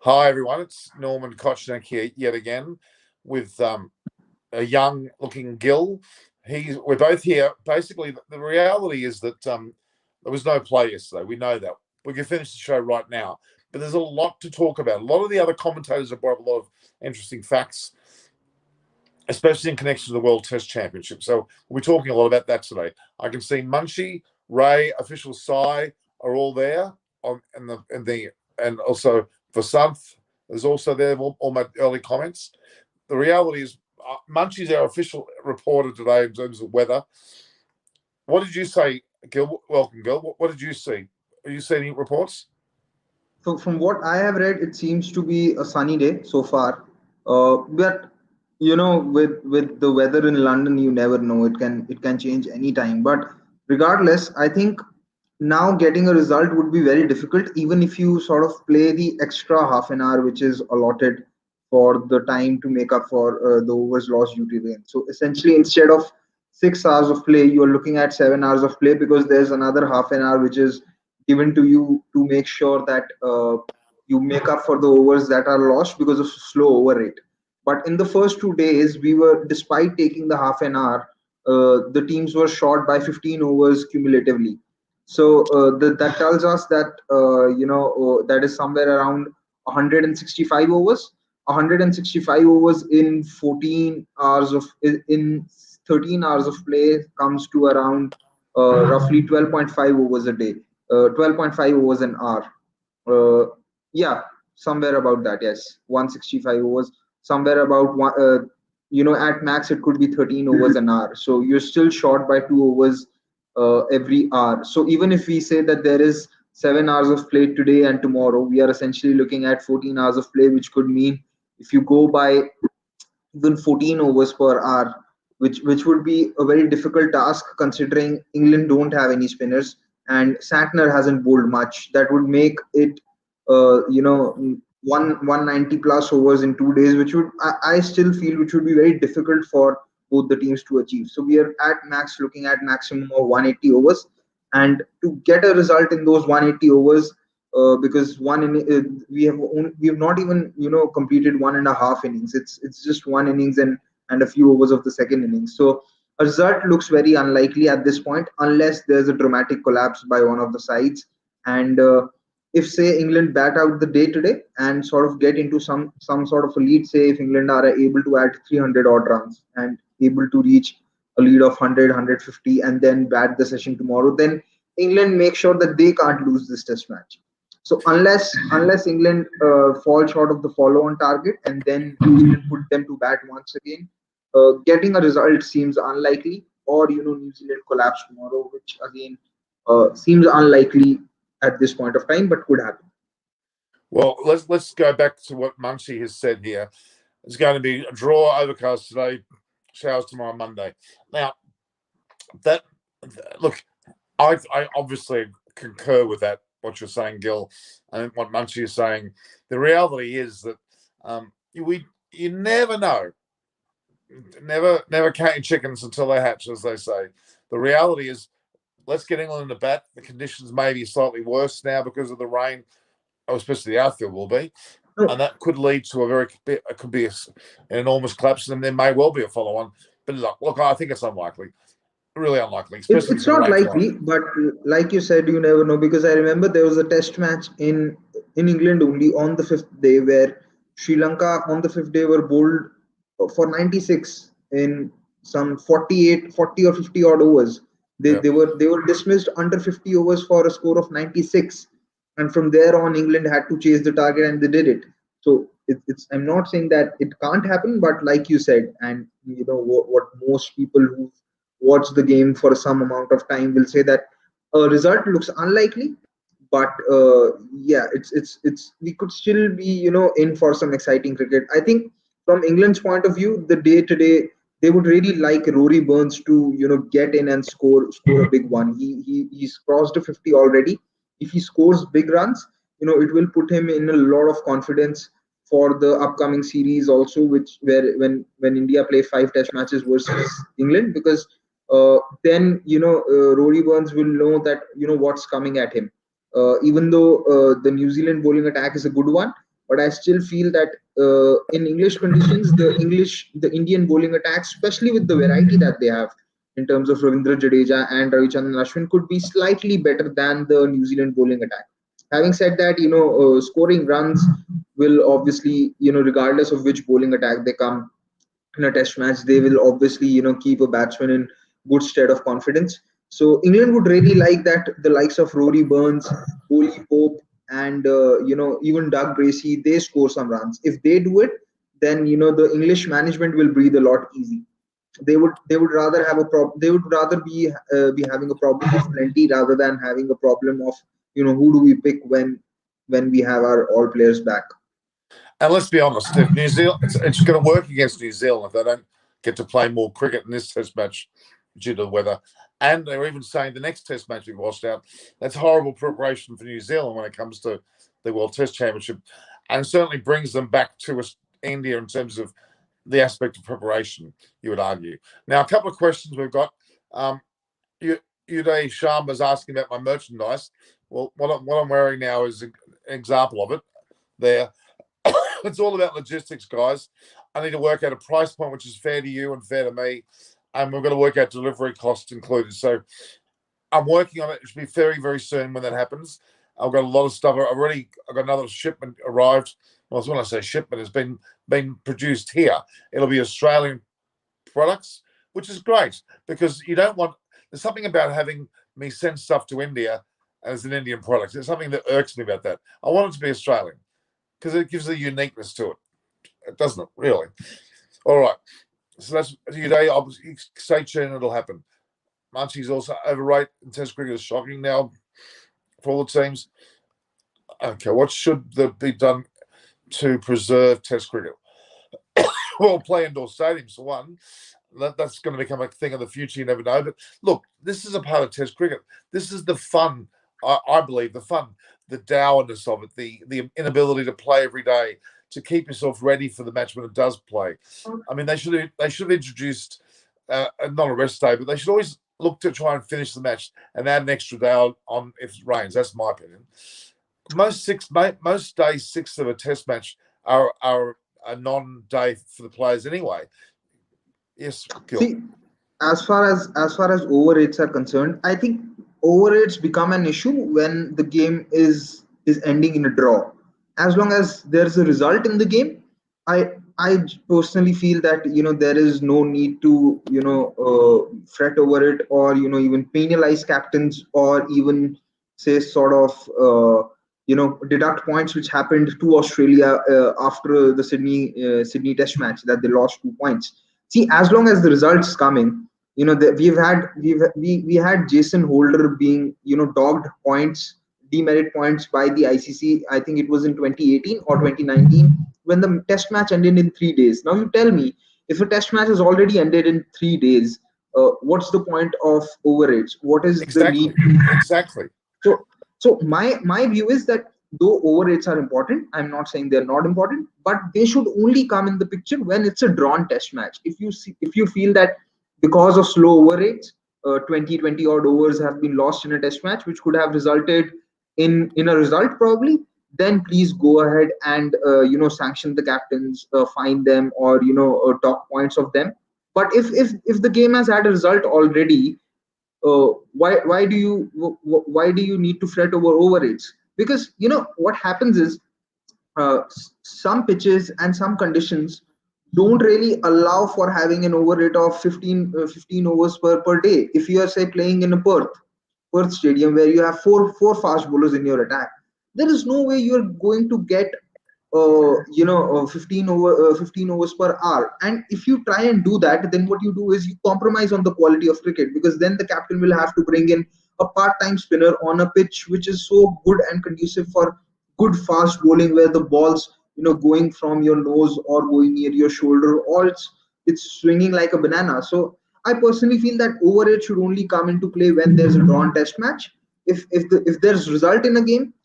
Hi everyone, it's Norman Kochnik here yet again with a young-looking Gill. We're both here. Basically, the reality is that there was no play yesterday. We know that. We can finish the show right now, but there's a lot to talk about. A lot of the other commentators have brought up a lot of interesting facts, especially in connection to the World Test Championship. So we'll be talking a lot about that today. I can see Munchie, Ray, official Sai are all there and also Vasanth is also there. All my early comments. The reality is, Munchie's our official reporter today in terms of weather. What did you say, Gil? Welcome, Gil. What did you see? Have you seen any reports? So from what I have read, it seems to be a sunny day so far. But with the weather in London, you never know. It can change anytime. But regardless, I think now getting a result would be very difficult, even if you sort of play the extra half an hour, which is allotted for the time to make up for the overs lost due to rain. So essentially, instead of 6 hours of play, you are looking at 7 hours of play because there's another half an hour which is given to you to make sure that you make up for the overs that are lost because of slow over rate. But in the first 2 days, despite taking the half an hour, the teams were short by 15 overs cumulatively. So that tells us that that is somewhere around 165 overs. 165 overs in 14 hours of in 13 hours of play comes to around roughly 12.5 overs a day, 12.5 overs an hour. Uh, yeah, somewhere about that. Yes, 165 overs. Somewhere about at max it could be 13 overs an hour. So you're still short by 2 overs every hour. So even if we say that there is 7 hours of play today and tomorrow, we are essentially looking at 14 hours of play, which could mean if you go by even 14 overs per hour, which would be a very difficult task considering England don't have any spinners and Santner hasn't bowled much. That would make it, one 190 plus overs in 2 days, which I still feel which would be very difficult for both the teams to achieve. So we are at max looking at maximum of 180 overs, and to get a result in those 180 overs, because we have not even completed 1.5 innings. It's just one innings and a few overs of the second innings. So a result looks very unlikely at this point unless there's a dramatic collapse by one of the sides. And if say England bat out the day today and sort of get into some sort of a lead, say if England are able to add 300 odd runs and able to reach a lead of 100 and then bat the session tomorrow, then England make sure that they can't lose this test match. So unless England fall short of the follow-on target and then New Zealand put them to bat once again, getting a result seems unlikely. Or New Zealand collapse tomorrow, which again seems unlikely at this point of time, but could happen. Well, let's go back to what Munchie has said here. It's going to be a draw, overcast today, showers tomorrow, Monday. Now, that look, I obviously concur with that. What you're saying, Gil, and what Munchie is saying. The reality is that you never know. Never count your chickens until they hatch, as they say. The reality is, let's get England to bat. The conditions may be slightly worse now because of the rain, especially the outfield will be, No, and that could lead to an enormous collapse, and there may well be a follow-on. But look, I think it's unlikely, really unlikely, especially if it's it's going to not rain tomorrow. likely, but like you said, you never know because I remember there was a test match in England only on the fifth day where Sri Lanka on the fifth day were bowled for 96 in some 48, 40 or 50 odd overs. They, Yeah. they were dismissed under 50 overs for a score of 96, and from there on England had to chase the target and they did it. So it's I'm not saying that it can't happen, but like you said, and what most people who watch the game for some amount of time will say that a result looks unlikely, but yeah, it's we could still be in for some exciting cricket. I think from England's point of view, the day today they would really like Rory Burns to get in and score a big one. He's crossed the 50 already. If he scores big runs, it will put him in a lot of confidence for the upcoming series also, which where when India play 5 test matches versus England, because then Rory Burns will know that what's coming at him. Even though the New Zealand bowling attack is a good one, but I still feel that in English conditions, the Indian bowling attack, especially with the variety that they have in terms of Ravindra Jadeja and Ravichandran Ashwin, could be slightly better than the New Zealand bowling attack. Having said that, scoring runs will obviously, regardless of which bowling attack they come in a test match, they will obviously, keep a batsman in good state of confidence. So England would really like that the likes of Rory Burns, Oli Pope, and even Doug Bracey, they score some runs. If they do it, then the English management will breathe a lot easy. They would rather have a problem. They would rather be having a problem of plenty rather than having a problem of who do we pick when we have our all players back. And let's be honest, if New Zealand, it's going to work against New Zealand if they don't get to play more cricket in this Test match due to the weather. And they're even saying the next Test match we washed out. That's horrible preparation for New Zealand when it comes to the World Test Championship, and certainly brings them back to India in terms of the aspect of preparation, you would argue. Now, a couple of questions we've got. Uday Sharma is asking about my merchandise. Well, what I'm wearing now is an example of it there. It's all about logistics, guys. I need to work out a price point which is fair to you and fair to me, and we're going to work out delivery costs included. So I'm working on it. It should be very, very soon when that happens. I've got a lot of stuff. I've got another shipment arrived. Well, when I say shipment, it's been produced here. It'll be Australian products, which is great because you don't want. There's something about having me send stuff to India as an Indian product. There's something that irks me about that. I want it to be Australian because it gives a uniqueness to it, doesn't it? Really. All right. So that's today. Stay tuned. It'll happen. Munchie's also overrate in Test cricket is shocking now for all the teams. Okay, what should be done to preserve Test cricket? Well, play indoor stadiums for one. That's going to become a thing of the future. You never know. But look, this is a part of Test cricket. This is the fun. I believe the fun, the dourness of it, the inability to play every day, to keep yourself ready for the match when it does play. I mean, they should have introduced not a rest day, but they should always look to try and finish the match and add an extra day on if it rains. That's my opinion. Most day six of a Test match are a non-day for the players anyway. Yes, Gil. See, as far as over rates are concerned, I think over rates become an issue when the game is ending in a draw. As long as there's a result in the game, I personally feel that there is no need to fret over it, or even penalize captains, or even say sort of deduct points which happened to Australia after the Sydney Test match, that they lost 2 points. See, as long as the results coming, we had Jason Holder being dogged points, demerit points by the ICC. I think it was in 2018 or 2019 when the Test match ended in 3 days. Now you tell me, if a Test match has already ended in 3 days, what's the point of over rates? What is the need? Exactly. So my view is that though over rates are important, I'm not saying they're not important, but they should only come in the picture when it's a drawn Test match. If you feel that because of slow over rates, 20 odd overs have been lost in a Test match, which could have resulted in a result probably, then please go ahead and sanction the captains, fine them, or dock points of them. But if the game has had a result already, why do you need to fret over rates? Because what happens is, some pitches and some conditions don't really allow for having an over rate of 15 overs per day. If you are, say, playing in a Perth stadium where you have four fast bowlers in your attack, there is no way you're going to get 15 overs per hour. And if you try and do that, then what you do is you compromise on the quality of cricket, because then the captain will have to bring in a part-time spinner on a pitch which is so good and conducive for good fast bowling, where the balls going from your nose or going near your shoulder, or it's swinging like a banana. So I personally feel that over it should only come into play when there's a drawn Test match. If there's result in a game,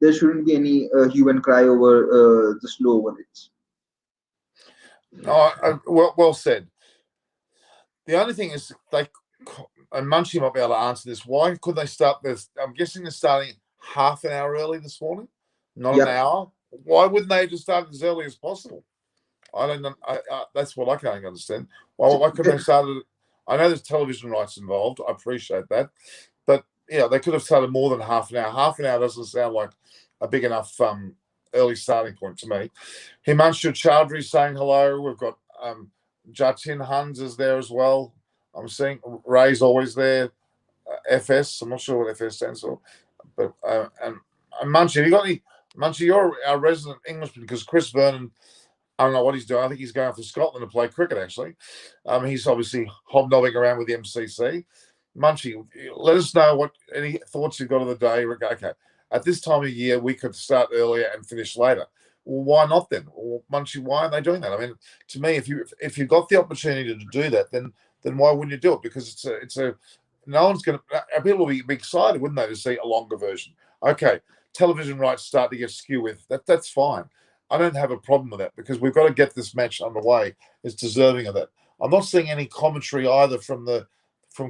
there shouldn't be any hue and cry over the slow over rates. Well said. The only thing is, and Munchie might be able to answer this. Why could they start this? I'm guessing they're starting half an hour early this morning, not an hour. Why wouldn't they just start as early as possible? I don't know. That's what I can't understand. Why couldn't they start it? I know there's television rights involved. I appreciate that, but yeah, they could have started more than half an hour. Half an hour doesn't sound like a big enough early starting point to me. Himanshu Chaudhary saying hello. We've got Jatin Hans is there as well. I'm seeing Ray's always there. FS. I'm not sure what FS stands for, but and Munchie, have you got any? Munchie, you're our resident Englishman because Chris Vernon. I don't know what he's doing. I think he's going off to Scotland to play cricket. Actually, he's obviously hobnobbing around with the MCC. Munchie, let us know what any thoughts you've got of the day. Okay, at this time of year, we could start earlier and finish later. Well, why not then? Well, Munchie, why aren't they doing that? I mean, to me, if you got the opportunity to do that, then why wouldn't you do it? Because it's a no one's going to. People will be excited, wouldn't they, to see a longer version? Okay, television rights start to get skew with that. That's fine. I don't have a problem with that because we've got to get this match underway. It's deserving of that. I'm not seeing any commentary either from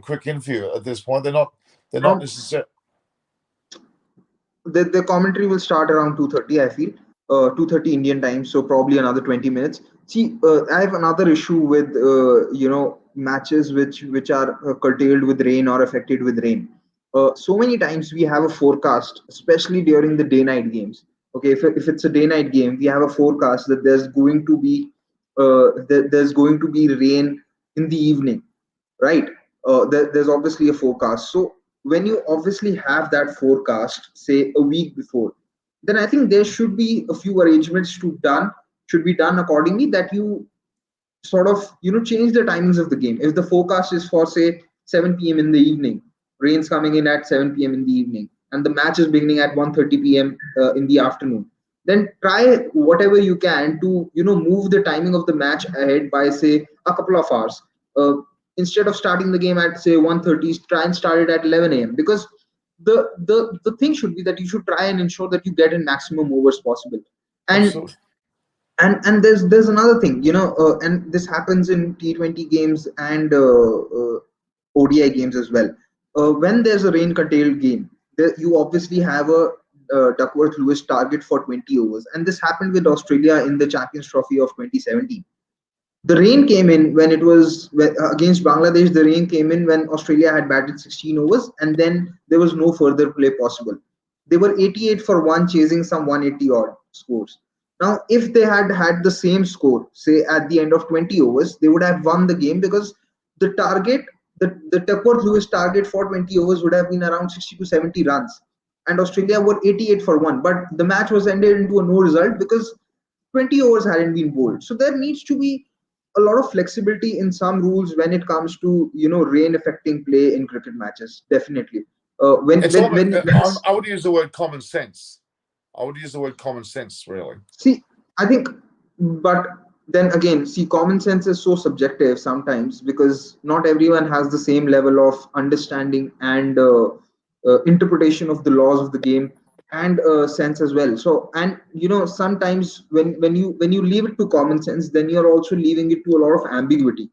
Quick Info at this point. They're not necessarily. The commentary will start around 2:30. I feel 2:30 Indian time, so probably another 20 minutes. See, I have another issue with matches which are curtailed with rain or affected with rain. So many times we have a forecast, especially during the day-night games. Okay, if it's a day-night game, we have a forecast that there's going to be rain in the evening, right? There's obviously a forecast. So when you obviously have that forecast, say a week before, then I think there should be a few arrangements should be done accordingly, that you sort of change the timings of the game. If the forecast is for say 7 p.m. in the evening, rain's coming in at 7 p.m. in the evening, and the match is beginning at 1:30 p.m. In the afternoon, then try whatever you can to move the timing of the match ahead by say a couple of hours. Instead of starting the game at say 1:30, try and start it at 11 a.m. because the thing should be that you should try and ensure that you get in maximum overs possible. And Absolutely. and there's another thing, and this happens in T20 games and ODI games as well. When there's a rain curtailed game, you obviously have a Duckworth Lewis target for 20 overs, and this happened with Australia in the Champions Trophy of 2017. The rain came in when it was against Bangladesh. The rain came in when Australia had batted 16 overs, and then there was no further play possible. They were 88 for 1, chasing some 180 odd scores. Now, if they had had the same score, say at the end of 20 overs, they would have won the game because the target, the Duckworth Lewis target for 20 overs would have been around 60 to 70 runs. And Australia were 88 for 1. But the match was ended into a no result because 20 overs hadn't been bowled. So there needs to be a lot of flexibility in some rules when it comes to rain affecting play in cricket matches. Definitely. I would use the word common sense. I would use the word common sense, really. See, I think, but then again, see, common sense is so subjective sometimes because not everyone has the same level of understanding and interpretation of the laws of the game and sense as well. So, and sometimes when you leave it to common sense, then you're also leaving it to a lot of ambiguity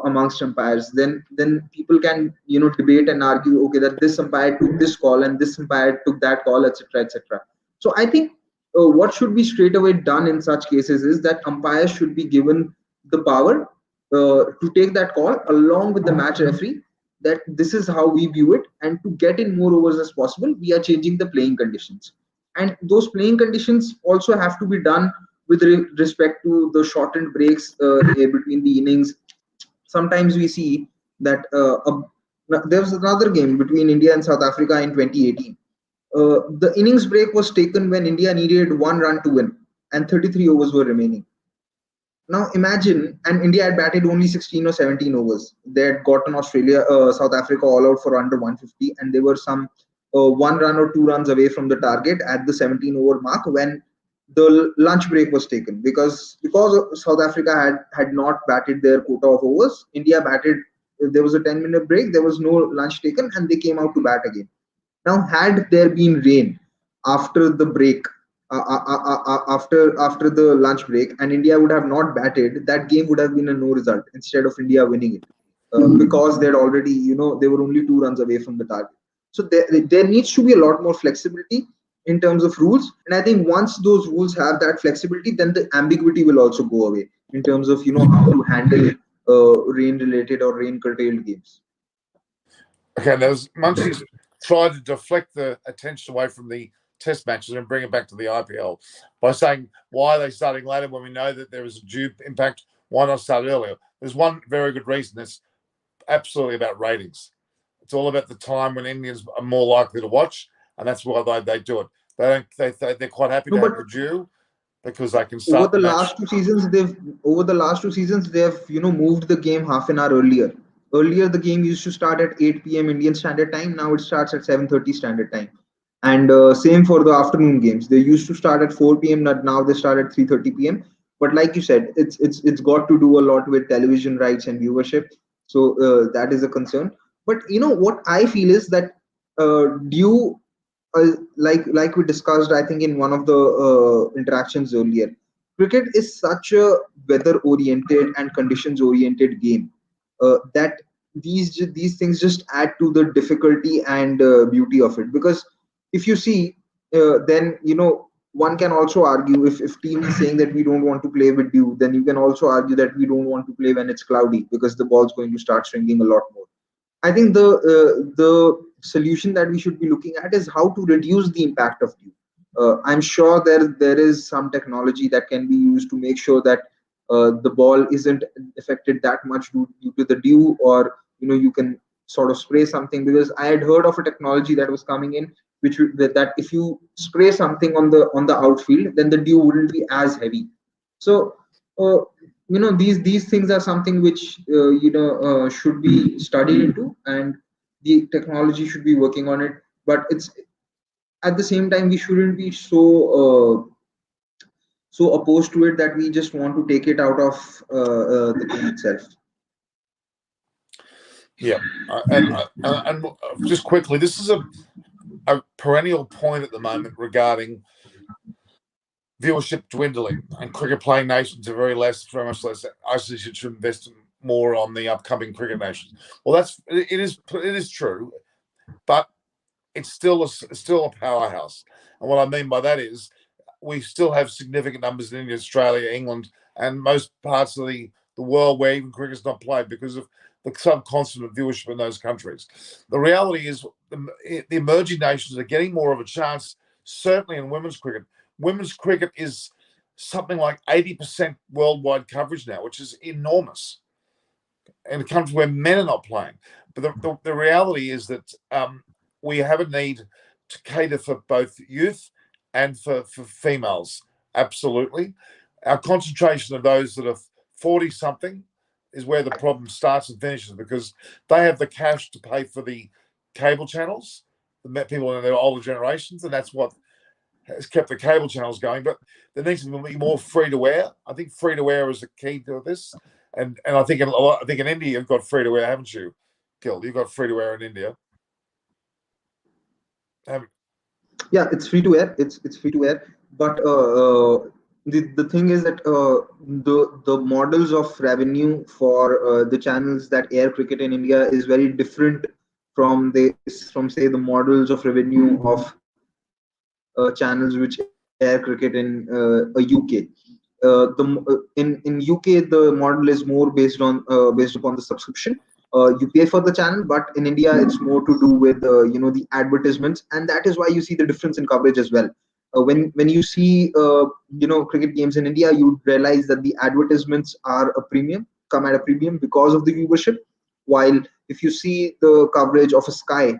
amongst umpires. Then people can debate and argue, okay, that this umpire took this call and this umpire took that call, etc., etc. So I think what should be straight away done in such cases is that umpires should be given the power to take that call along with the match referee, that this is how we view it, and to get in more overs as possible, we are changing the playing conditions. And those playing conditions also have to be done with respect to the shortened breaks between the innings. Sometimes we see that there was another game between India and South Africa in 2018. The innings break was taken when India needed 1 run to win and 33 overs were remaining. Now imagine, and India had batted only 16 or 17 overs. They had gotten South Africa all out for under 150, and they were some 1 run or 2 runs away from the target at the 17 over mark when the lunch break was taken. Because South Africa had not batted their quota of overs, India batted. There was a 10-minute break. There was no lunch taken, and they came out to bat again. Now, had there been rain after the break, after the lunch break, and India would have not batted, that game would have been a no result instead of India winning it, because they'd already, they were only 2 runs away from the target. So there needs to be a lot more flexibility in terms of rules. And I think once those rules have that flexibility, then the ambiguity will also go away in terms of how to handle rain related or rain curtailed games. Okay, now Munchie's tried to deflect the attention away from the test matches and bring it back to the IPL by saying, why are they starting later when we know that there is a due impact? Why not start earlier? There's one very good reason. It's absolutely about ratings. It's all about the time when Indians are more likely to watch, and that's why they do it. They're quite happy No, to but have the due because they can over start the the match. last 2 seasons, they've moved the game half an hour earlier. Earlier, the game used to start at 8 p.m. Indian Standard Time. Now it starts at 7:30 Standard Time. And same for the afternoon games. They used to start at 4 p.m. Now they start at 3:30 p.m. But like you said, it's got to do a lot with television rights and viewership. So that is a concern. But what I feel is that due like we discussed, I think in one of the interactions earlier, cricket is such a weather oriented and conditions oriented game that these things just add to the difficulty and beauty of it. Because if you see, then one can also argue, if team is saying that we don't want to play with dew, then you can also argue that we don't want to play when it's cloudy because the ball's going to start swinging a lot more. I think the solution that we should be looking at is how to reduce the impact of dew. I'm sure there is some technology that can be used to make sure that the ball isn't affected that much due to the dew, or you can sort of spray something. Because I had heard of a technology that was coming in, that if you spray something on the outfield, then the dew wouldn't be as heavy. So uh, these things are something which should be studied into, and the technology should be working on it. But it's at the same time, we shouldn't be so opposed to it that we just want to take it out of the game itself. Yeah, and just quickly, this is a perennial point at the moment regarding viewership dwindling, and cricket playing nations are very much less. ICC should invest more on the upcoming cricket nations. Well, it is true, but it's still a powerhouse. And what I mean by that is we still have significant numbers in India, Australia, England, and most parts of the world where even cricket's not played because of the subcontinent viewership in those countries. The reality is the emerging nations are getting more of a chance, certainly in women's cricket. Women's cricket is something like 80% worldwide coverage now, which is enormous. In a country where men are not playing. But the reality is that we have a need to cater for both youth and for females. Absolutely. Our concentration of those that are 40 something is where the problem starts and finishes, because they have the cash to pay for the cable channels, the people in their older generations, and that's what has kept the cable channels going. But there needs to be more free to wear. I think free to wear is the key to this. And I think in India you've got free to wear, haven't you, Gil? You've got free to wear in India. Yeah, it's free to air. It's free to air. But the thing is that the models of revenue for the channels that air cricket in India is very different from say the models of revenue of channels which air cricket in UK. In UK, the model is more based upon the subscription. You pay for the channel, but in India, it's more to do with the advertisements, and that is why you see the difference in coverage as well. When you see cricket games in India, you realize that the advertisements come at a premium because of the viewership. While if you see the coverage of a Sky,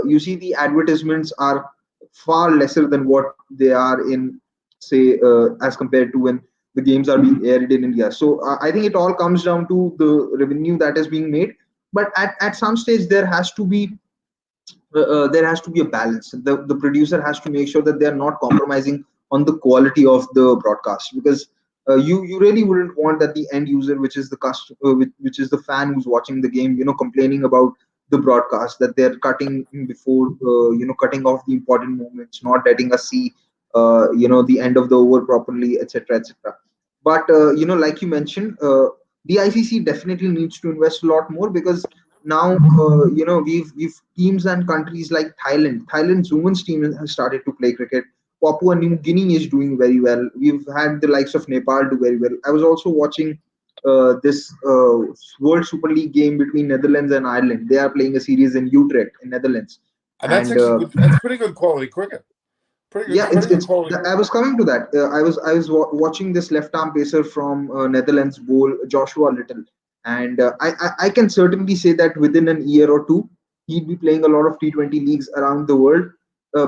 you see the advertisements are far lesser than what they are in, say, as compared to when the games are being aired in India. So I think it all comes down to the revenue that is being made. But at some stage there has to be a balance. The producer has to make sure that they are not compromising on the quality of the broadcast, because you really wouldn't want that the end user, which is the which is the fan who's watching the game, complaining about the broadcast, that they're cutting before cutting off the important moments, not letting us see the end of the over properly, etc., etc. But like you mentioned, the ICC definitely needs to invest a lot more, because now we've teams and countries like Thailand. Thailand's women's team has started to play cricket. Papua New Guinea is doing very well. We've had the likes of Nepal do very well. I was also watching this World Super League game between Netherlands and Ireland. They are playing a series in Utrecht in Netherlands, And that's and actually good. That's pretty good quality cricket. yeah, Pretty good it's. quality. I was coming to that. I was watching this left arm pacer from Netherlands bowl Joshua Little, and I can certainly say that within an year or two he'd be playing a lot of T20 leagues around the world,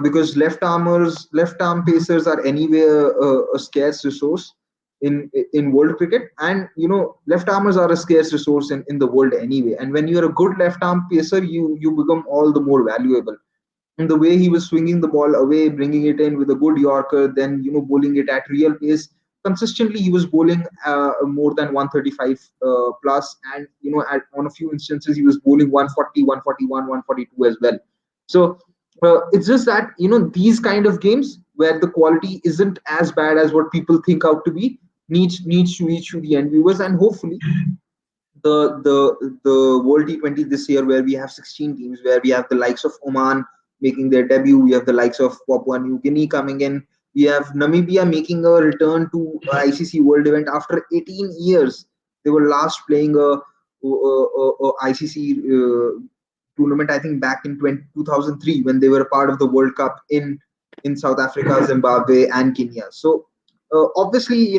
because left arm pacers are anyway a scarce resource in world cricket, and left armers are a scarce resource in the world anyway. And when you're a good left arm pacer, you become all the more valuable. And the way he was swinging the ball away, bringing it in with a good Yorker, then bowling it at real pace consistently. He was bowling more than 135 plus, and on a few instances he was bowling 140, 141, 142 as well. So it's just that these kind of games where the quality isn't as bad as what people think out to be needs to reach to the end viewers, and hopefully the World T20 this year, where we have 16 teams, where we have the likes of Oman making their debut, we have the likes of Papua New Guinea coming in, we have Namibia making a return to ICC World event after 18 years. They were last playing a ICC tournament, I think, back in 2003 when they were part of the World Cup in South Africa, Zimbabwe, and Kenya. So obviously,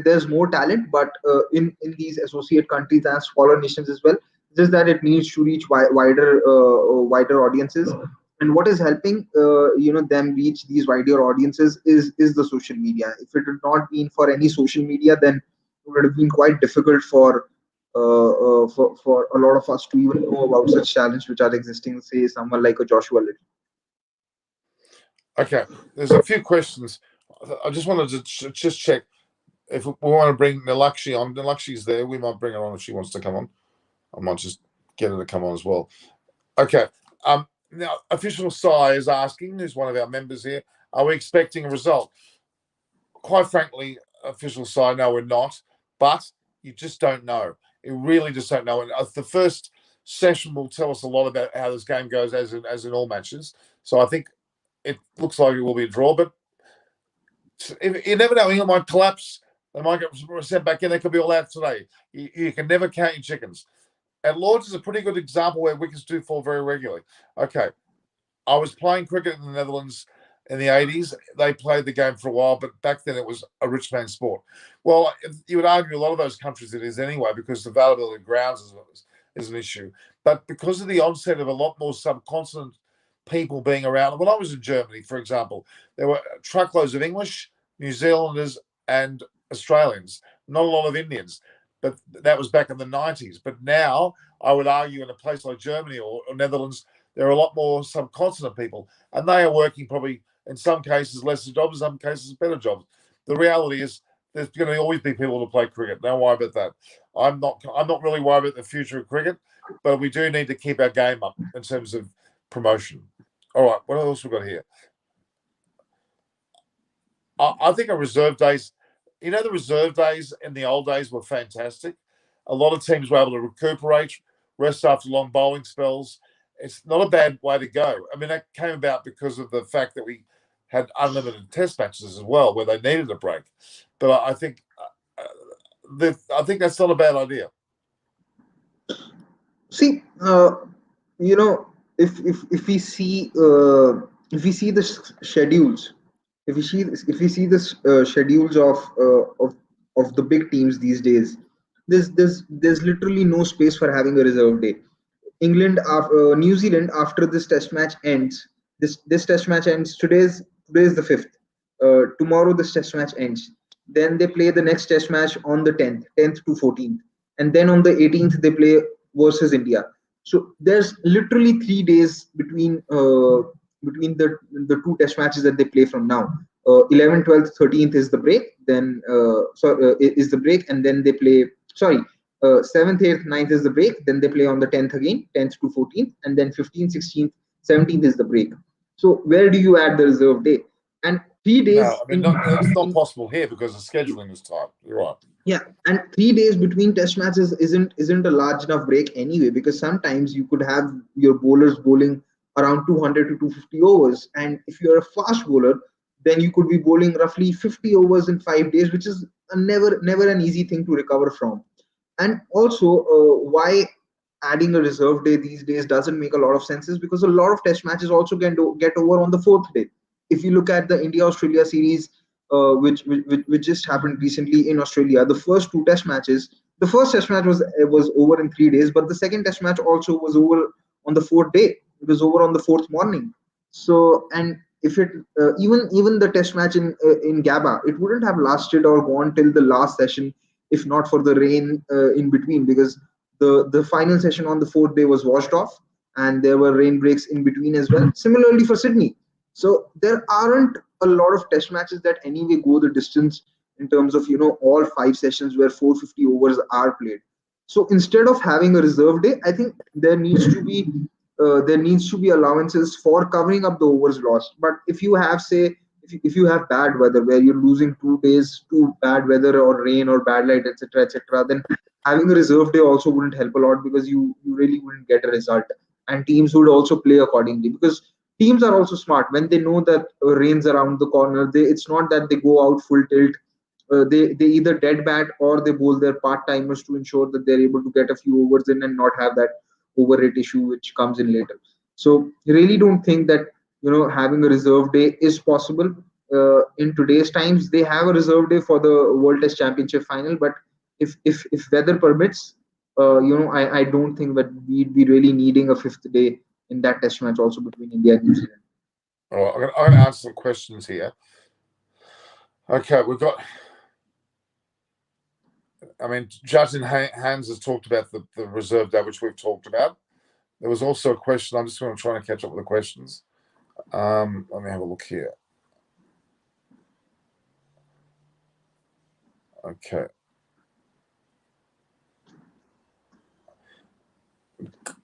there's more talent, but in these associate countries and smaller nations as well, just that it needs to reach wider audiences. And what is helping them reach these wider audiences is the social media. If it had not been for any social media, then it would have been quite difficult for a lot of us to even know about such talents which are existing. Say someone like a Joshua Little. Okay, there's a few questions. I just wanted to just check if we want to bring Nilakshi on. Nilakshi's there. We might bring her on if she wants to come on. I might just get her to come on as well. Okay. Now, official Sai is asking, who's one of our members here, are we expecting a result? Quite frankly, official Sai, no, we're not. But you just don't know. You really just don't know. And the first session will tell us a lot about how this game goes, as in all matches. So I think it looks like it will be a draw. But you never know. England might collapse. They might get sent back in. They could be all out today. You can never count your chickens. And Lords is a pretty good example where wickets do fall very regularly. Okay, I was playing cricket in the Netherlands in the 80s. They played the game for a while, but back then it was a rich man's sport. Well, you would argue a lot of those countries it is anyway, because the availability of grounds is an issue. But because of the onset of a lot more subcontinent people being around, when I was in Germany, for example, there were truckloads of English, New Zealanders, and Australians, not a lot of Indians. But that was back in the 90s. But now, I would argue, in a place like Germany or Netherlands, there are a lot more subcontinent people, and they are working probably in some cases lesser jobs, in some cases better jobs. The reality is there's going to always be people to play cricket. Don't worry about that. I'm not really worried about the future of cricket, but we do need to keep our game up in terms of promotion. All right, what else we got here? I think our reserve days, the reserve days in the old days were fantastic. A lot of teams were able to recuperate, rest after long bowling spells. It's not a bad way to go. I mean, that came about because of the fact that we had unlimited test matches as well, where they needed a break. But I think that's not a bad idea. See, if we see the schedules, if we see the schedules of the big teams these days, there's literally no space for having a reserve day. New Zealand, after this test match ends, this test match ends. Today's the 5th. Tomorrow this test match ends. Then they play the next test match on the 10th to 14th, and then on the 18th they play versus India. So there's literally 3 days between the two test matches that they play from now. 11th, 12th, 13th is the break. Then is the break, and then they play. Sorry, 7th, 8th, 9th is the break. Then they play on the 10th again, 10th to 14th, and then 15th, 16th, 17th is the break. So where do you add the reserve day? And 3 days No, I mean, it's not possible here because the scheduling is tight. You're right. yeah, and 3 days between test matches isn't a large enough break anyway, because sometimes you could have your bowlers bowling around 200 to 250 overs, and if you're a fast bowler, then you could be bowling roughly 50 overs in 5 days, which is never an easy thing to recover from. And also, why adding a reserve day these days doesn't make a lot of sense is because a lot of test matches also get over on the fourth day. If you look at the India Australia series, which just happened recently in Australia, the first two test matches, the first test match was over in 3 days, but the second test match also was over on the fourth day. It was over on the fourth morning. So, and if it even the test match in Gabba, it wouldn't have lasted or gone till the last session if not for the rain in between, because the final session on the fourth day was washed off, and there were rain breaks in between as well. Similarly for Sydney, so there aren't a lot of test matches that anyway go the distance in terms of all 5 sessions where 450 overs are played. So instead of having a reserve day, I think there needs to be allowances for covering up the overs lost. But if you have, say, if you have bad weather where you're losing 2 days to bad weather or rain or bad light, etc., then having a reserve day also wouldn't help a lot, because you really wouldn't get a result, and teams would also play accordingly, because teams are also smart when they know that rain's around the corner. It's not that they go out full tilt. They either dead bat or they bowl their part timers to ensure that they're able to get a few overs in and not have that overrate issue which comes in later. So really don't think that having a reserve day is possible. In today's times, they have a reserve day for the World Test Championship final, but if weather permits, I don't think that we'd be really needing a fifth day in that test match also between India and New Zealand. All right, I'm going to answer some questions here. Okay, we've got. I mean, Justin Hans has talked about the reserve day, which we've talked about. There was also a question. I'm just going to try and catch up with the questions. Let me have a look here. Okay.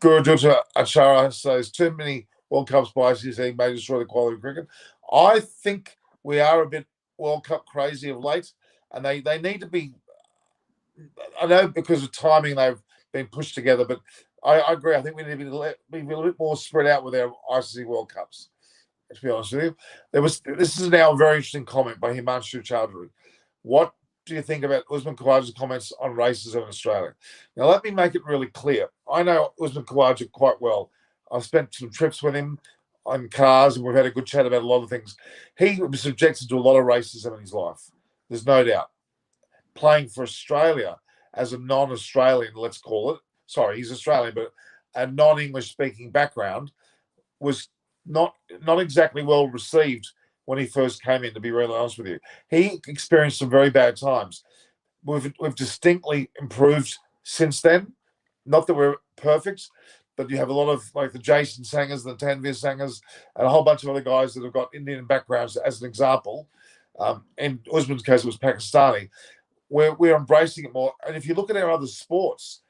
Gurujutta Achara says too many World Cups by ICC may destroy the quality of cricket. I think we are a bit World Cup crazy of late, and they need to be. I know because of timing they've been pushed together, but I agree. I think we need to be a little bit more spread out with our ICC World Cups. To be honest with you, this is now a very interesting comment by Himanshu Chowdhury. What do you think about Usman Khawaja's comments on racism in Australia? Now, let me make it really clear. I know Usman Khawaja quite well. I've spent some trips with him on cars, and we've had a good chat about a lot of things. He was subjected to a lot of racism in his life. There's no doubt. Playing for Australia as a non-Australian, let's call it. Sorry, he's Australian, but a non-English speaking background was not exactly well received when he first came in, to be really honest with you. He experienced some very bad times. We've distinctly improved since then. Not that we're perfect, but you have a lot of like the Jason Sangers, the Tanvir Sangers, and a whole bunch of other guys that have got Indian backgrounds, as an example. In Usman's case, it was Pakistani. We're embracing it more. And if you look at our other sports,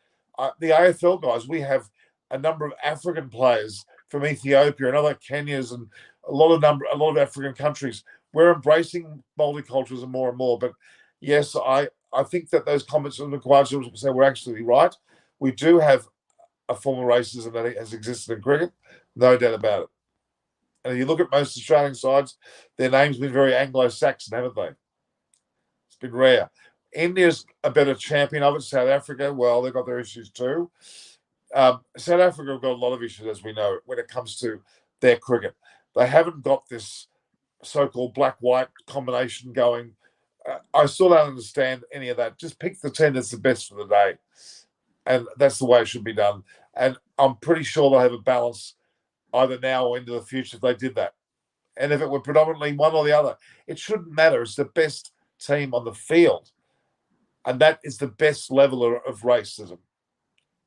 the AFL guys, we have a number of African players from Ethiopia and other Kenyas and a lot of African countries. We're embracing multiculturalism more and more. But yes, I think that those comments on the Khawaja say were actually right. We do have a form of racism that has existed in cricket, no doubt about it. And if you look at most Australian sides, their names have been very Anglo-Saxon, haven't they? It's been rare. India's a better champion of it. South Africa, well, they've got their issues too. South Africa have got a lot of issues, as we know, when it comes to their cricket. They haven't got this so-called black-white combination going. I still don't understand any of that. Just pick the team that's the best for the day. And that's the way it should be done. And I'm pretty sure they'll have a balance either now or into the future if they did that. And if it were predominantly one or the other, it shouldn't matter. It's the best team on the field. And that is the best level of racism.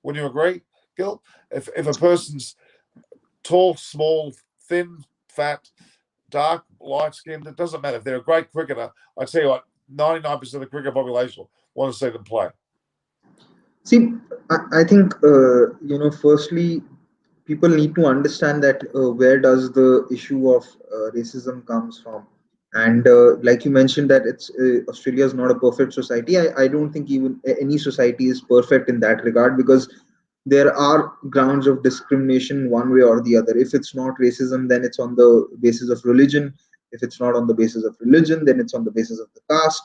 Wouldn't you agree, Gil? If a person's tall, small, thin, fat, dark, light-skinned, it doesn't matter. If they're a great cricketer, I tell you what, 99% of the cricket population want to see them play. See, I think, firstly, people need to understand that where does the issue of racism comes from. And like you mentioned that it's Australia is not a perfect society. I don't think even any society is perfect in that regard, because there are grounds of discrimination one way or the other. If it's not racism, then it's on the basis of religion. If it's not on the basis of religion, then it's on the basis of the caste.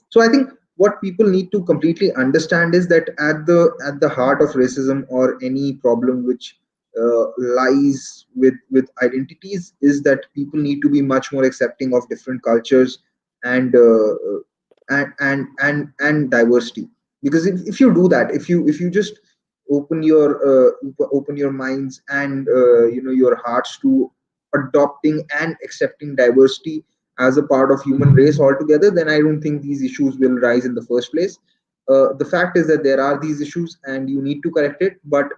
So I think what people need to completely understand is that at the heart of racism or any problem which lies with identities is that people need to be much more accepting of different cultures and and diversity. Because if you do that, if you just open your minds and your hearts to adopting and accepting diversity as a part of human race altogether, then I don't think these issues will rise in the first place. The fact is that there are these issues and you need to correct it, but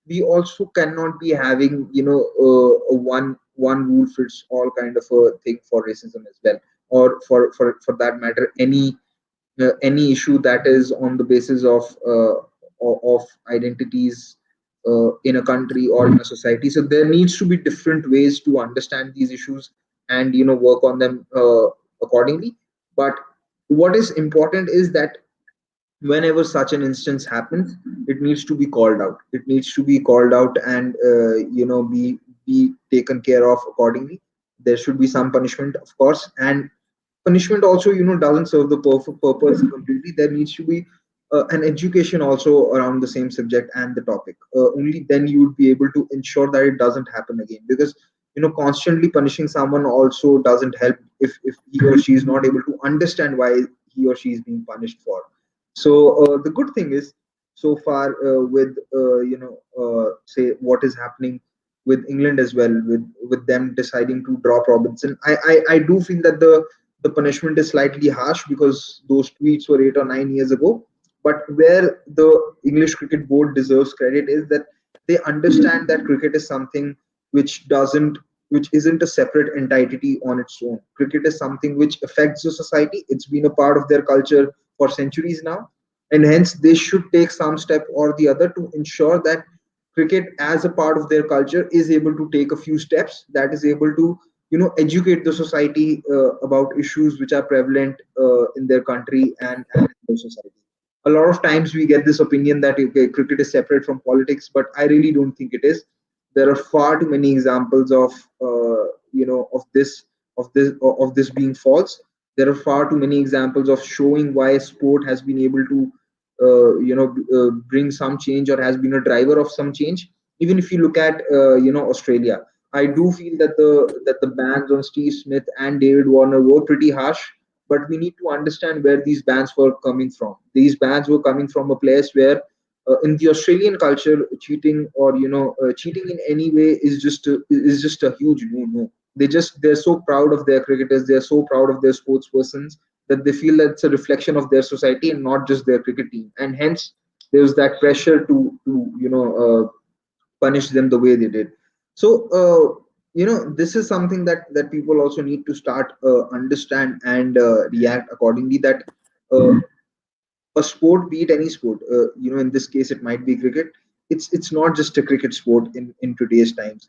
we also cannot be having a one rule fits all kind of a thing for racism as well, or for that matter any issue that is on the basis of identities in a country or in a society. So there needs to be different ways to understand these issues and work on them accordingly. But what is important is that whenever such an instance happens, it needs to be called out. It needs to be called out and be taken care of accordingly. There should be some punishment, of course, and punishment also doesn't serve the purpose completely. There needs to be an education also around the same subject and the topic. Only then you would be able to ensure that it doesn't happen again, because constantly punishing someone also doesn't help if he or she is not able to understand why he or she is being punished for. So the good thing is, so far with say what is happening with England as well, with them deciding to drop Robinson, I do feel that the punishment is slightly harsh because those tweets were 8 or 9 years ago. But where the English Cricket Board deserves credit is that they understand that cricket is something which doesn't which isn't a separate entity on its own. Cricket is something which affects the society. It's been a part of their culture for centuries now, and hence they should take some step or the other to ensure that cricket as a part of their culture is able to take a few steps that is able to educate the society about issues which are prevalent in their country and in their society. A lot of times we get this opinion that okay, cricket is separate from politics, but I really don't think it is. There are far too many examples of of this being false. There are far too many examples of showing why sport has been able to bring some change or has been a driver of some change. Even if you look at Australia, I do feel that the bans on Steve Smith and David Warner were pretty harsh, but we need to understand where these bans were coming from. These bans were coming from a place where in the Australian culture, cheating or cheating in any way is just a huge no. They're so proud of their cricketers. They're so proud of their sports persons that they feel that it's a reflection of their society and not just their cricket team. And hence, there's that pressure to punish them the way they did. So this is something that people also need to start understand and react accordingly. That uh, a sport, be it any sport, in this case it might be cricket. It's not just a cricket sport in today's times.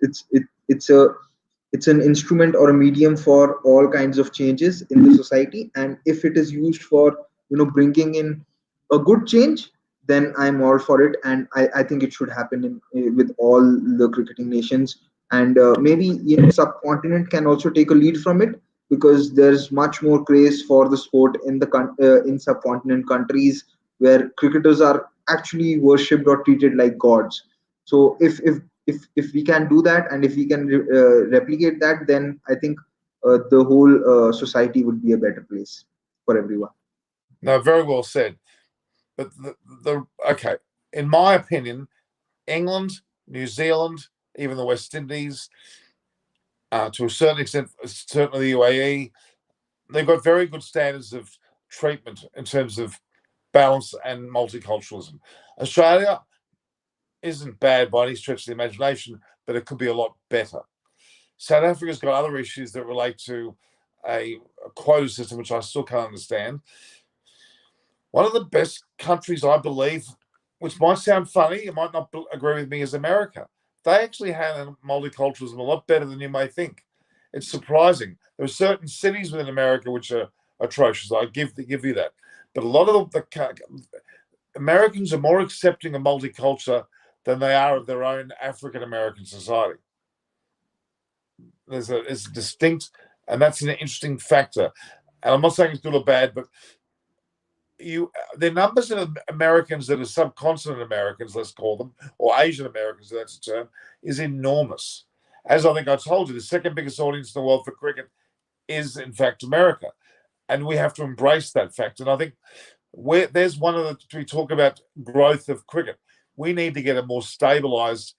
It's an instrument or a medium for all kinds of changes in the society, and if it is used for bringing in a good change, then I'm all for it, and I think it should happen with all the cricketing nations. And maybe subcontinent can also take a lead from it, because there's much more craze for the sport in subcontinent countries where cricketers are actually worshipped or treated like gods. So if we can do that, and if we can replicate that, then I think the whole society would be a better place for everyone. No, very well said. But the okay, in my opinion, England, New Zealand, even the West Indies, to a certain extent, certainly the UAE, they've got very good standards of treatment in terms of balance and multiculturalism. Australia isn't bad by any stretch of the imagination, but it could be a lot better. South Africa's got other issues that relate to a quota system, which I still can't understand. One of the best countries, I believe, which might sound funny, you might not agree with me, is America. They actually handle multiculturalism a lot better than you may think. It's surprising. There are certain cities within America which are atrocious. I give you that, but a lot of the Americans are more accepting of multicultural than they are of their own African American society. It's distinct, and that's an interesting factor. And I'm not saying it's good or bad, but the numbers of Americans that are subcontinent Americans, let's call them, or Asian Americans, that's a term, is enormous. As I think I told you, the second biggest audience in the world for cricket is, in fact, America. And we have to embrace that fact. And I think there's one of we talk about growth of cricket. We need to get a more stabilized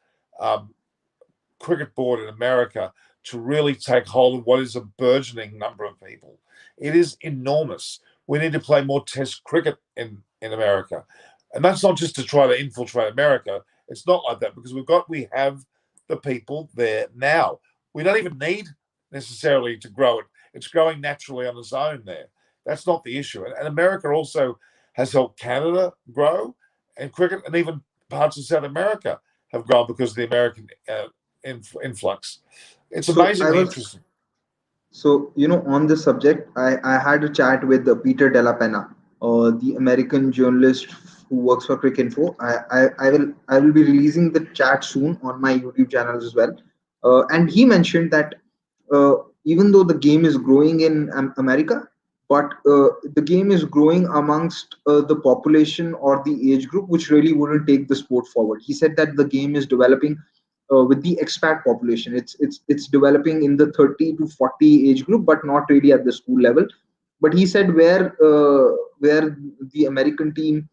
cricket board in America to really take hold of what is a burgeoning number of people. It is enormous. We need to play more test cricket in America. And that's not just to try to infiltrate America. It's not like that, because we have the people there now. We don't even need necessarily to grow it. It's growing naturally on its own there. That's not the issue. And America also has helped Canada grow, and cricket, and even parts of South America have grown because of the American influx. It's amazingly interesting. So, on this subject, I had a chat with Peter Della Penna, the American journalist who works for Cricinfo. I will be releasing the chat soon on my YouTube channel as well. And he mentioned that even though the game is growing in America, but the game is growing amongst the population or the age group which really wouldn't take the sport forward. He said that the game is developing with the expat population. It's developing in the 30 to 40 age group, but not really at the school level. But he said where the American team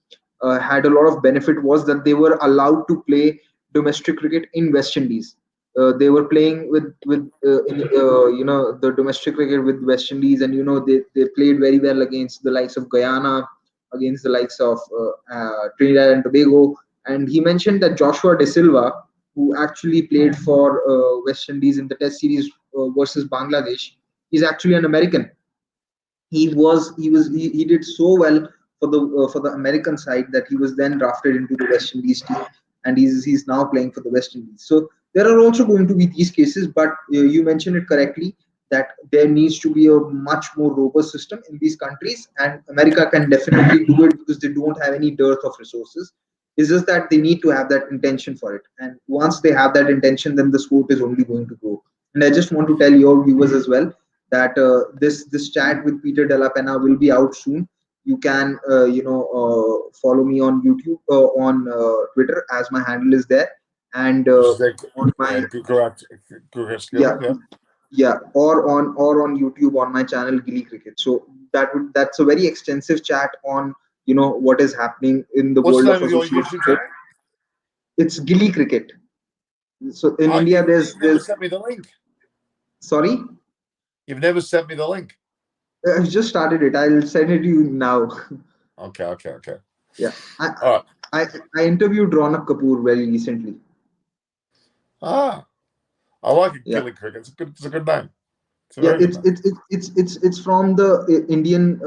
had a lot of benefit was that they were allowed to play domestic cricket in West Indies. They were playing with the domestic cricket with West Indies, and they played very well against the likes of Guyana, against the likes of Trinidad and Tobago. And he mentioned that Joshua De Silva, who actually played for West Indies in the Test series versus Bangladesh, he's actually an American. He did so well for the American side that he was then drafted into the West Indies team, and he's now playing for the West Indies. So there are also going to be these cases, but you mentioned it correctly that there needs to be a much more robust system in these countries, and America can definitely do it because they don't have any dearth of resources. It's just that they need to have that intention for it, and once they have that intention, then the sport is only going to grow. And I just want to tell your viewers as well that this chat with Peter Della Penna will be out soon. You can follow me on YouTube, on Twitter, as my handle is there, and on my or on YouTube on my channel Gilly Cricket. So that's a very extensive chat on what is happening in the world of association cricket. It's Gilly Cricket. So in India, there's sent me the link. Sorry, you've never sent me the link. I've just started it. I'll send it to you now. Okay. Yeah. All right. I interviewed Ronak Kapoor very recently. I like it. Gilly Cricket. It's a good name. It's from the Indian.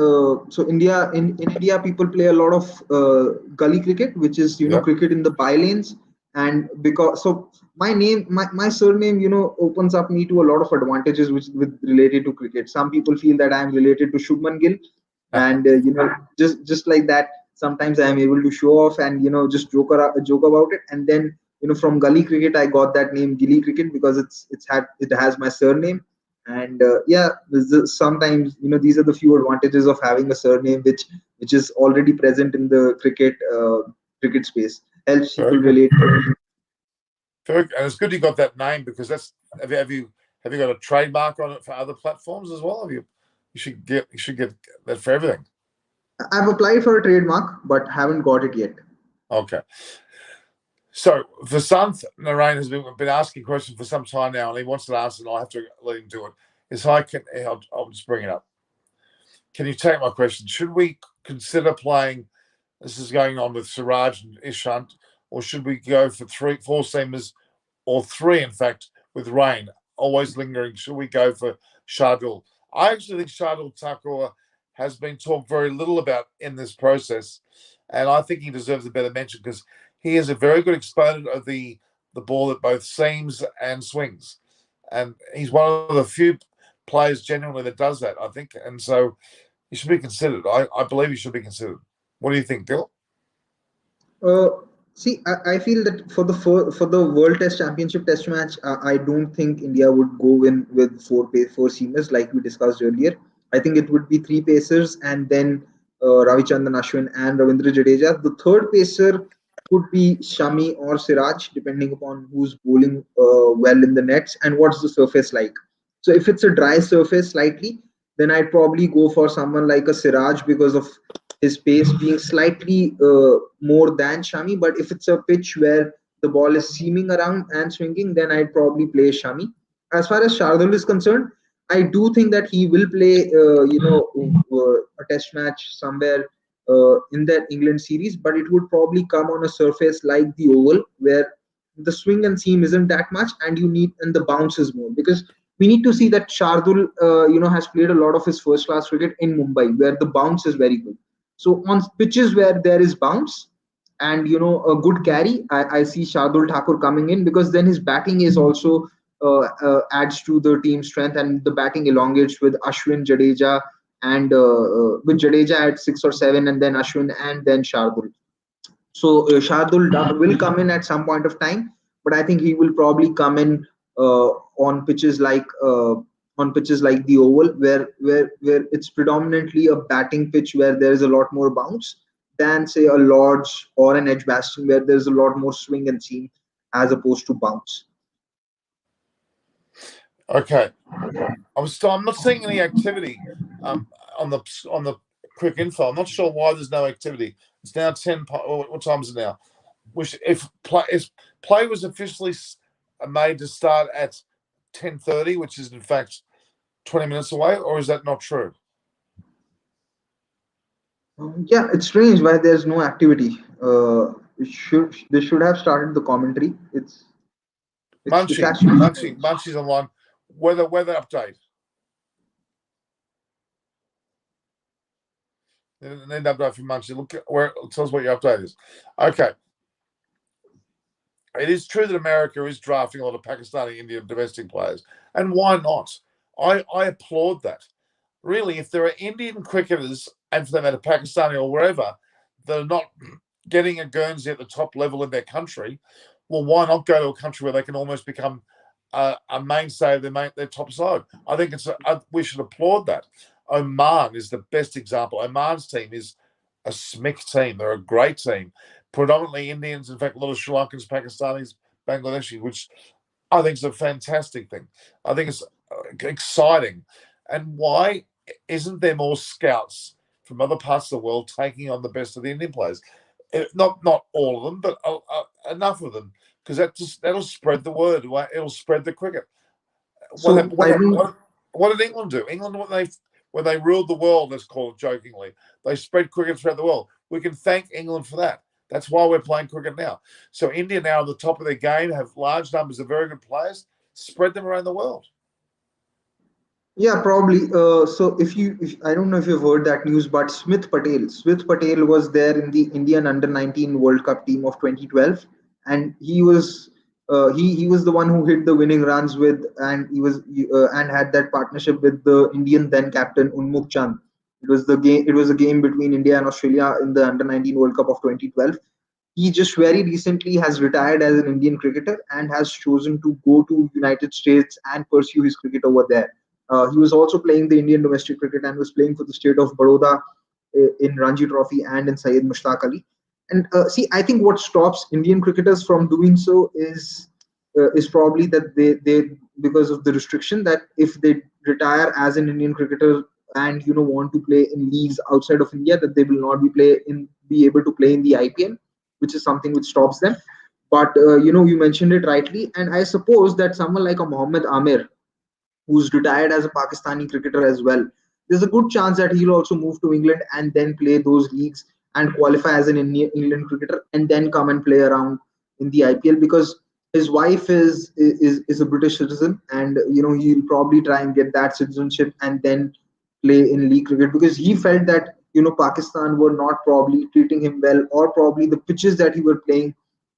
So India in India, people play a lot of gully cricket, which is cricket in the bylanes. And because my surname opens up me to a lot of advantages with related to cricket. Some people feel that I am related to Shubman Gill, and just like that, sometimes I am able to show off and just joke about it. And then from gully cricket, I got that name Gilly Cricket because it has my surname. And sometimes these are the few advantages of having a surname which is already present in the cricket space. Helps people relate. And it's good you got that name, because that's have you got a trademark on it for other platforms as well? You should get that for everything. I've applied for a trademark but haven't got it yet. Okay. So Vasanth Narain has been asking questions for some time now, and he wants to answer, and I'll have to let him do it. I'll just bring it up. Can you take my question? Should we consider playing? This is going on with Siraj and Ishant, or should we go for 4 seamers, or 3, in fact, with Rain? Always lingering. Should we go for Shardul? I actually think Shardul Thakur has been talked very little about in this process, and I think he deserves a better mention because he is a very good exponent of the ball that both seams and swings. and he's one of the few players genuinely that does that, I think, and so he should be considered. I believe he should be considered. What do you think, Dill? Uh, See, I feel that for the World Test Championship Test match, I don't think India would go in with four seamers like we discussed earlier. I think it would be three pacers and then Ravichandran Ashwin and Ravindra Jadeja. The third pacer could be Shami or Siraj, depending upon who's bowling well in the nets and what's the surface like. So if it's a dry surface slightly, then I'd probably go for someone like a Siraj because of his pace being slightly more than Shami. But if it's a pitch where the ball is seaming around and swinging, then I'd probably play Shami. As far as Shardul is concerned, I do think that he will play, a test match somewhere in that England series, but it would probably come on a surface like the Oval, where the swing and seam isn't that much, and the bounce is more because we need to see that Shardul, has played a lot of his first class cricket in Mumbai, where the bounce is very good. So on pitches where there is bounce and a good carry, I see Shardul Thakur coming in because then his batting is also adds to the team strength and the batting elongates with Ashwin, Jadeja, and with Jadeja at 6 or 7, and then Ashwin and then Shardul. So Shardul will come in at some point of time, but I think he will probably come in on pitches like the Oval, where it's predominantly a batting pitch where there is a lot more bounce than say a Lord's or an Edgbaston where there's a lot more swing and seam as opposed to bounce. Okay, I'm not seeing any activity on the quick info. I'm not sure why there's no activity. It's now 10. What time is it now? Which if play was officially made to start at 10:30, which is in fact 20 minutes away, or is that not true? Yeah, it's strange why there's no activity. They should have started the commentary. It's actually strange. Munchie's online. Weather update. Need update from Munchie. Look where tell us what your update is. Okay. It is true that America is drafting a lot of Pakistani Indian domestic players. And why not? I applaud that. Really, if there are Indian cricketers, and for that matter, Pakistani or wherever, that are not getting a Guernsey at the top level in their country, well, why not go to a country where they can almost become a mainstay of their top side? I think we should applaud that. Oman is the best example. Oman's team is a SMIC team. They're a great team. Predominantly Indians, in fact, a lot of Sri Lankans, Pakistanis, Bangladeshi, which I think is a fantastic thing. I think it's exciting. And why isn't there more scouts from other parts of the world taking on the best of the Indian players? Not all of them, but enough of them, because that'll spread the word. It'll spread the cricket. So What did England do? England, when they ruled the world, let's call it jokingly, they spread cricket throughout the world. We can thank England for that. That's why we're playing cricket now. So India now at the top of their game have large numbers of very good players. Spread them around the world. Yeah, probably. So if I don't know if you've heard that news, but Smith Patel was there in the Indian Under 19 World Cup team of 2012, and he was the one who hit the winning runs with, and he was and had that partnership with the Indian then captain Unmukh Chand. It was the game. It was a game between India and Australia in the Under 19 World Cup of 2012. He just very recently has retired as an Indian cricketer and has chosen to go to United States and pursue his cricket over there. He was also playing the Indian domestic cricket and was playing for the state of Baroda in Ranji Trophy and in Syed Mushtaq Ali. And see, I think what stops Indian cricketers from doing so is probably that they because of the restriction that if they retire as an Indian cricketer and want to play in leagues outside of India, that they will not be able to play in the IPL, which is something which stops them. But you mentioned it rightly, and I suppose that someone like a Mohammad Amir, who's retired as a Pakistani cricketer as well, there's a good chance that he'll also move to England and then play those leagues and qualify as an England cricketer and then come and play around in the IPL because his wife is a British citizen, and he'll probably try and get that citizenship and then play in league cricket because he felt that Pakistan were not probably treating him well, or probably the pitches that he were playing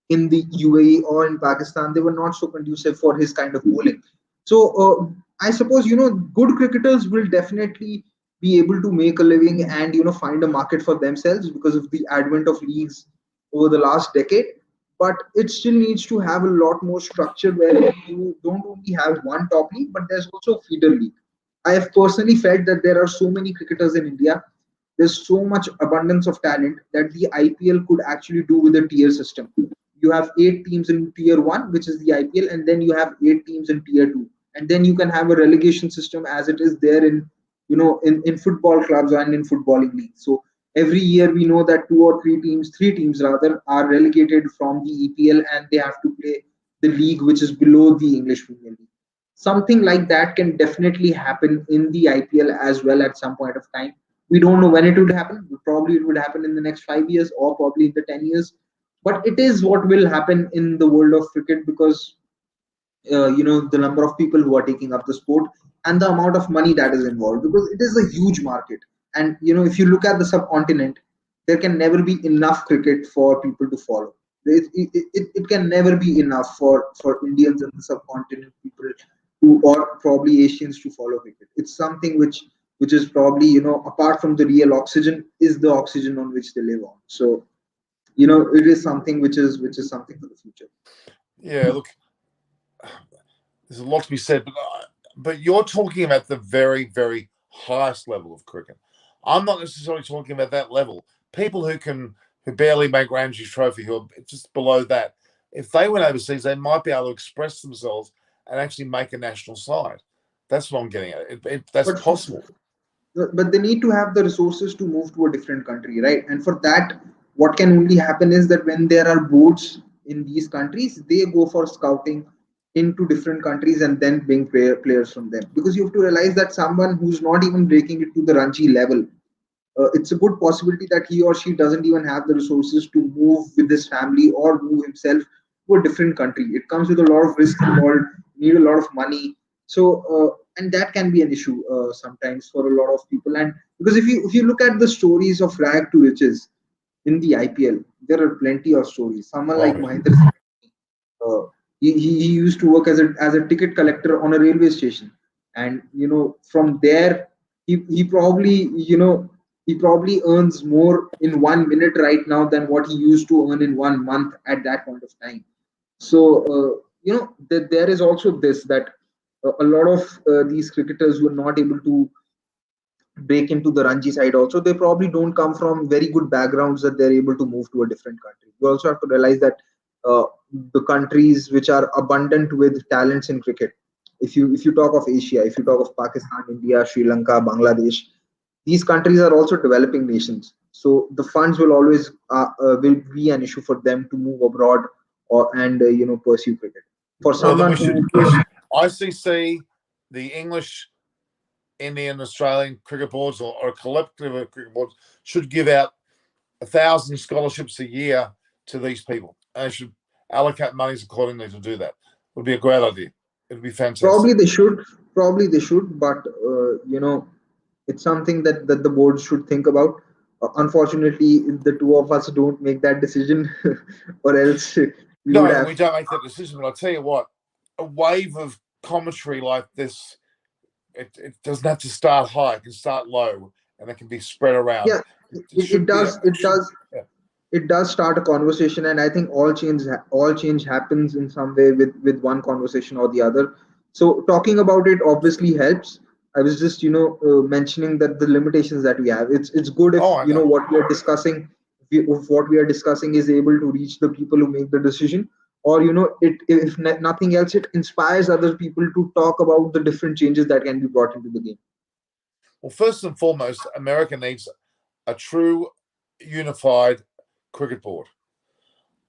in the UAE or in Pakistan, they were not so conducive for his kind of bowling. So I suppose good cricketers will definitely be able to make a living and find a market for themselves because of the advent of leagues over the last decade. But it still needs to have a lot more structure where you don't only have one top league, but there's also a feeder league. I have personally felt that there are so many cricketers in India. There's so much abundance of talent that the IPL could actually do with a tier system. You have 8 teams in tier one, which is the IPL, and then you have 8 teams in tier two, and then you can have a relegation system as it is there in in football clubs and in footballing leagues. So every year we know that 2 or 3 teams, 3 teams rather, are relegated from the EPL and they have to play the league which is below the English Premier League. Something like that can definitely happen in the IPL as well at some point of time. We don't know when it would happen. Probably it would happen in the next 5 years or probably in the 10 years. But it is what will happen in the world of cricket because the number of people who are taking up the sport and the amount of money that is involved because it is a huge market. And if you look at the subcontinent, there can never be enough cricket for people to follow. It can never be enough for Indians in the subcontinent people to, or probably Asians to follow cricket. It's something which is probably apart from the real oxygen is the oxygen on which they live on. So it is something which is something for the future. Yeah, look, there's a lot to be said, but you're talking about the very, very highest level of cricket. I'm not necessarily talking about that level. People who barely make Ranji Trophy, who are just below that, if they went overseas, they might be able to express themselves and actually make a national side. That's what I'm getting at. That's But possible. but they need to have the resources to move to a different country, right? And for that, what can only happen is that when there are boards in these countries, they go for scouting into different countries and then bring players from them, because you have to realize that someone who's not even breaking it to the Ranchi level, it's a good possibility that he or she doesn't even have the resources to move with his family or move himself to a different country. It comes with a lot of risk involved, need a lot of money. So, and that can be an issue sometimes for a lot of people. And because if you look at the stories of rag to riches in the IPL, there are plenty of stories. Someone Oh, like Mahendra Singh, uh, he used to work as a ticket collector on a railway station, and from there he probably he probably earns more in 1 minute right now than what he used to earn in 1 month at that point of time. So there is also this that a lot of these cricketers who are not able to break into the Ranji side also, they probably don't come from very good backgrounds that they're able to move to a different country. You also have to realize that uh, the countries which are abundant with talents in cricket, if you talk of Asia, if you talk of Pakistan, India, Sri Lanka, Bangladesh, these countries are also developing nations. So the funds will always will be an issue for them to move abroad or and pursue cricket. For well, then someone who we should ICC, the English, Indian, Australian cricket boards, or a collective of cricket boards should give out 1,000 scholarships a year to these people, and they should allocate monies accordingly to do that. It would be a great idea. It would be fantastic. probably they should, but it's something that the board should think about. Unfortunately, the two of us don't make that decision, or else we would No, we have. don't make that decision. But I tell you what, a wave of commentary like this, it doesn't have to start high. It can start low, and it can be spread around. Yeah, It it should be. does. It Should. does. Yeah. It does start a conversation, and I think all change happens in some way with one conversation or the other. So talking about it obviously helps. I was just mentioning that the limitations that we have, it's good if Oh, I know. what we are discussing, if what we are discussing is able to reach the people who make the decision, or it, if nothing else, it inspires other people to talk about the different changes that can be brought into the game. Well, first and foremost, America needs a true unified cricket board.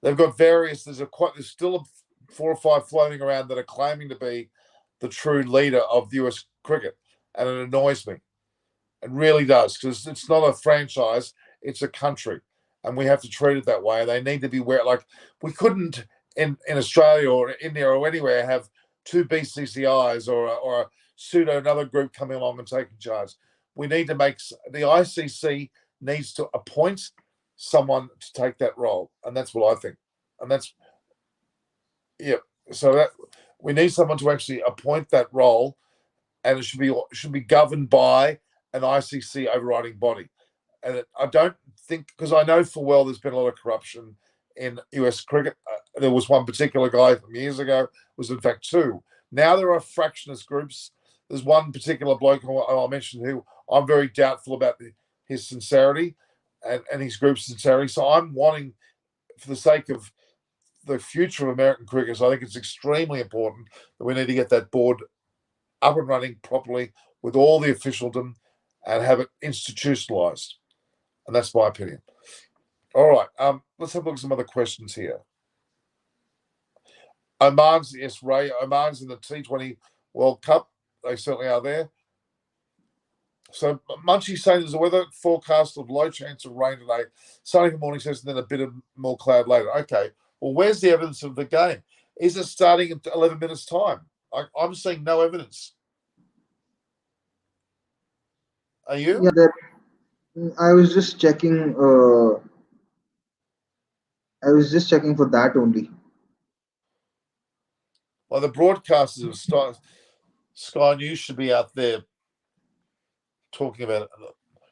They've got various. There's still 4 or 5 floating around that are claiming to be the true leader of US cricket, and it annoys me. It really does, because it's not a franchise; it's a country, and we have to treat it that way. They need to be where, like, we couldn't in Australia or India or anywhere have two BCCIs or a pseudo another group coming along and taking charge. We need to make the ICC needs to appoint someone to take that role, and that's what I think. And that's yeah. So that we need someone to actually appoint that role, and it should be governed by an ICC overriding body. And I don't think, because I know full well there's been a lot of corruption in US cricket. There was one particular guy from years ago, was in fact two. Now there are fractionist groups. There's one particular bloke I'll mention who I'm very doubtful about his sincerity and his group's sincerity. So I'm wanting, for the sake of the future of American cricket, I think it's extremely important that we need to get that board up and running properly with all the officialdom and have it institutionalized. And that's my opinion. All right. Let's have a look at some other questions here. Oman's, yes, Ray. Oman's in the T20 World Cup. They certainly are there. So Munchie's saying there's a weather forecast of low chance of rain today. Sunny in the morning, says, and then a bit of more cloud later. Okay. Well, where's the evidence of the game? Is it starting in 11 minutes' time? I'm seeing no evidence. Are you? Yeah, I was just checking. I was just checking for that only. Well, the broadcasters of Sky News should be out there talking about it.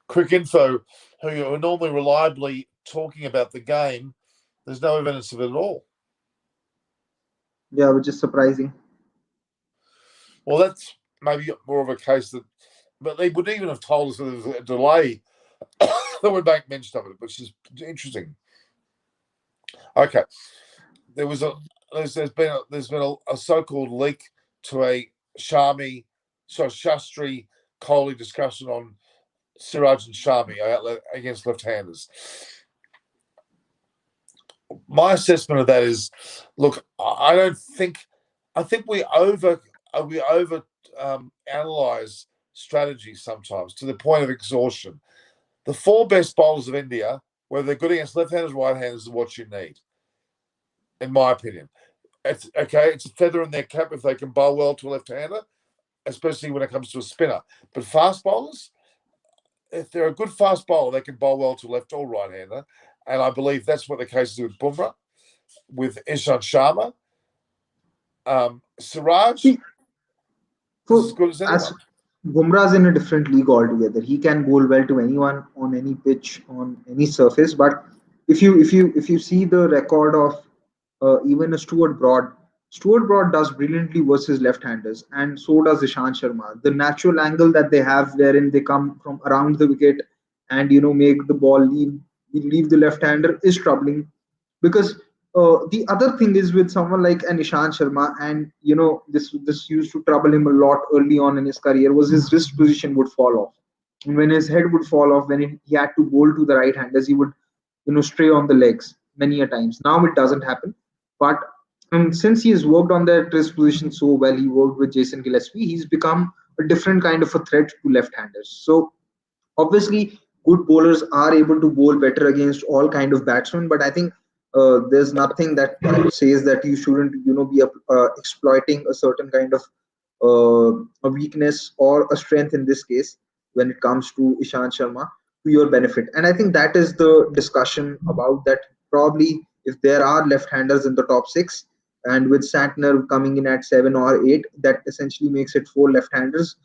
Cricinfo, who are normally reliably talking about the game, there's no evidence of it at all. Yeah, which is surprising. Well, that's maybe more of a case that, but they wouldn't even have told us that there was a delay that would make mention of it, which is interesting. Okay, there's been a so-called leak to a Shastri Kohli discussion on Siraj and Shami against left-handers. My assessment of that is, look, I think we analyze strategy sometimes to the point of exhaustion. The four best bowlers of India, whether they're good against left-handers, right-handers, is what you need, in my opinion. It's okay. It's a feather in their cap if they can bowl well to a left-hander, especially when it comes to a spinner. But fast bowlers, if they're a good fast bowler, they can bowl well to left or right-hander, and I believe that's what the case is with Bumrah, with Ishant Sharma. Siraj is as good as anyone. Bumrah's in a different league altogether. He can bowl well to anyone on any pitch, on any surface. But if you see the record of even a Stuart Broad does brilliantly versus left-handers, and so does Ishant Sharma. The natural angle that they have, wherein they come from around the wicket and make the ball leave the left-hander, is troubling because the other thing is with someone like an Ishant Sharma, and this used to trouble him a lot early on in his career, was his wrist position would fall off. And when his head would fall off, when he had to bowl to the right handers, he would stray on the legs many a times. Now it doesn't happen, but since he has worked on that wrist position so well, he worked with Jason Gillespie, he's become a different kind of a threat to left-handers. So obviously, good bowlers are able to bowl better against all kind of batsmen, but I think there's nothing that says that you shouldn't, be exploiting a certain kind of a weakness or a strength in this case when it comes to Ishant Sharma to your benefit. And I think that is the discussion about that. Probably, if there are left-handers in the top six, and with Santner coming in at 7 or 8, that essentially makes it 4 left-handers.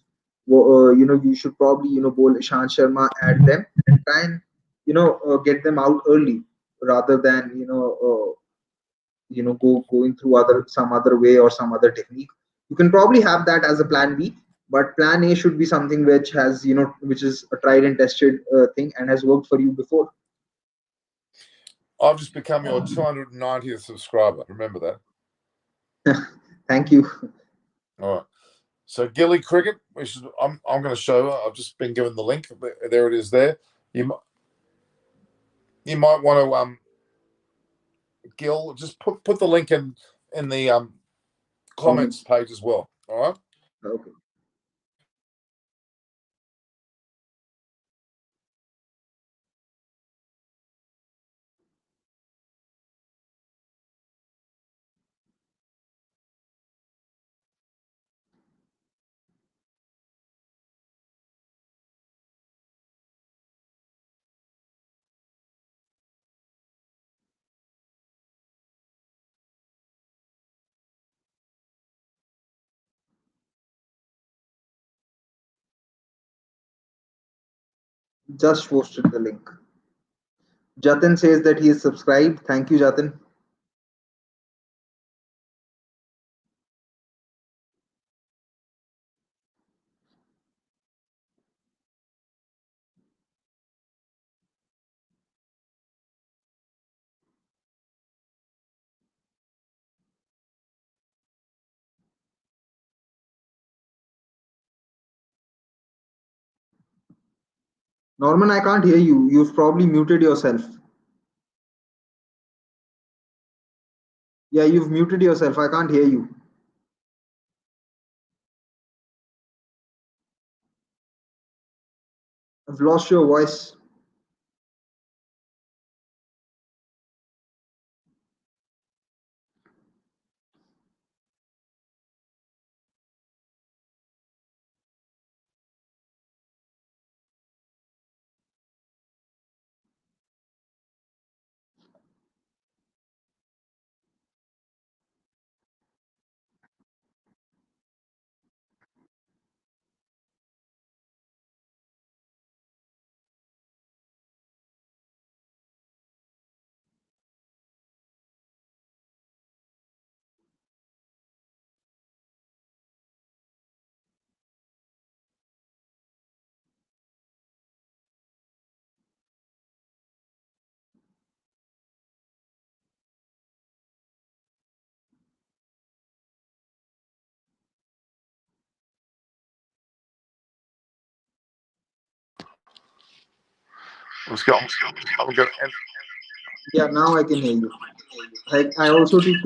You should probably bowl Ishant Sharma at them and try and get them out early rather than going through some other way or some other technique. You can probably have that as a plan B, but plan A should be something which has which is a tried and tested thing and has worked for you before. I've just become your 290th subscriber. Remember that. Thank you. All right. So Gilly Cricket, I'm going to show. I've just been given the link. There it is. There. You might want to Gil, just put the link in the comments page as well. All right. Okay. Just posted the link. Jatin says that he is subscribed. Thank you, Jatin. Norman, I can't hear you. You've probably muted yourself. Yeah, you've muted yourself. I can't hear you. I've lost your voice. Let's go. I'm going. Yeah, now I can hear you. I also took